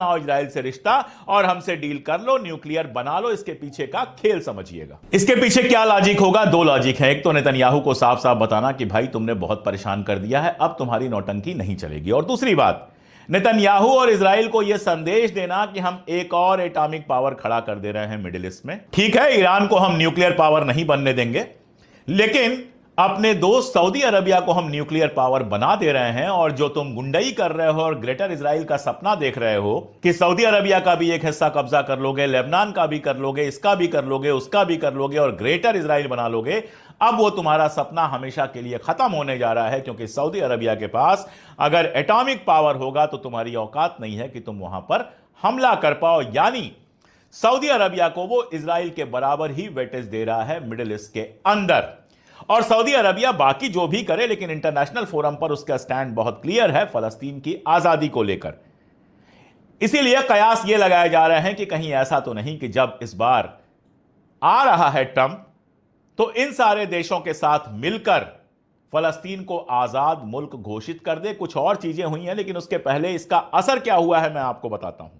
और इजराइल से रिश्ता और हमसे डील कर लो, न्यूक्लियर बना लो। इसके पीछे का खेल समझिएगा। इसके पीछे क्या लॉजिक होगा? दो लॉजिक है। एक तो नेतन्याहू को साफ साफ बताना कि भाई तुमने बहुत परेशान कर दिया है, अब तुम्हारी नौटंकी नहीं चलेगी। और दूसरी बात, नेतन्याहू और इजराइल को यह संदेश देना कि हम एक और एटॉमिक पावर खड़ा कर दे रहे हैं मिडिल ईस्ट में। ठीक है, ईरान को हम न्यूक्लियर पावर नहीं बनने देंगे, लेकिन अपने दोस्त सऊदी अरबिया को हम न्यूक्लियर पावर बना दे रहे हैं। और जो तुम गुंडई कर रहे हो और ग्रेटर इजराइल का सपना देख रहे हो कि सऊदी अरबिया का भी एक हिस्सा कब्जा कर लोगे, लेबनान का भी कर लोगे, इसका भी कर लोगे, उसका भी कर लोगे और ग्रेटर इजराइल बना लोगे, अब वो तुम्हारा सपना हमेशा के लिए खत्म होने जा रहा है। क्योंकि सऊदी अरबिया के पास अगर एटॉमिक पावर होगा तो तुम्हारी औकात नहीं है कि तुम वहां पर हमला कर पाओ। यानी सऊदी अरबिया को वो इजराइल के बराबर ही वेटेज दे रहा है मिडिल ईस्ट के अंदर। और सऊदी अरबिया बाकी जो भी करे, लेकिन इंटरनेशनल फोरम पर उसका स्टैंड बहुत क्लियर है फलस्तीन की आजादी को लेकर। इसीलिए कयास यह लगाए जा रहे हैं कि कहीं ऐसा तो नहीं कि जब इस बार आ रहा है ट्रंप तो इन सारे देशों के साथ मिलकर फलस्तीन को आजाद मुल्क घोषित कर दे। कुछ और चीजें हुई हैं, लेकिन उसके पहले इसका असर क्या हुआ है मैं आपको बताता हूं।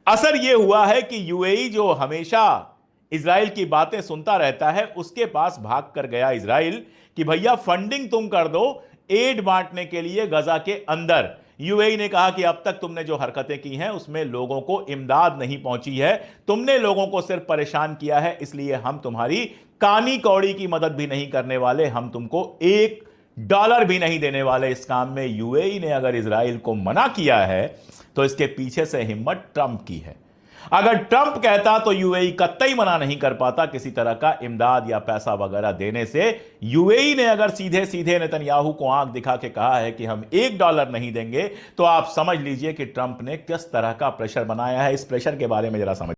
असर यह हुआ है कि यूएई जो हमेशा इजराइल की बातें सुनता रहता है, उसके पास भाग कर गया इजराइल कि भैया फंडिंग तुम कर दो एड बांटने के लिए गजा के अंदर। यूएई ने कहा कि अब तक तुमने जो हरकतें की हैं उसमें लोगों को इमदाद नहीं पहुंची है, तुमने लोगों को सिर्फ परेशान किया है, इसलिए हम तुम्हारी कानी कौड़ी की मदद भी नहीं करने वाले, हम तुमको $1 भी नहीं देने वाले इस काम में। यूएई ने अगर इजराइल को मना किया है तो इसके पीछे से हिम्मत ट्रंप की है। अगर ट्रंप कहता तो यूएई कतई मना नहीं कर पाता किसी तरह का इमदाद या पैसा वगैरह देने से। यूएई ने अगर सीधे सीधे नेतन्याहू को आंख दिखा के कहा है कि हम $1 नहीं देंगे, तो आप समझ लीजिए कि ट्रंप ने किस तरह का प्रेशर बनाया है। इस प्रेशर के बारे में जरा समझ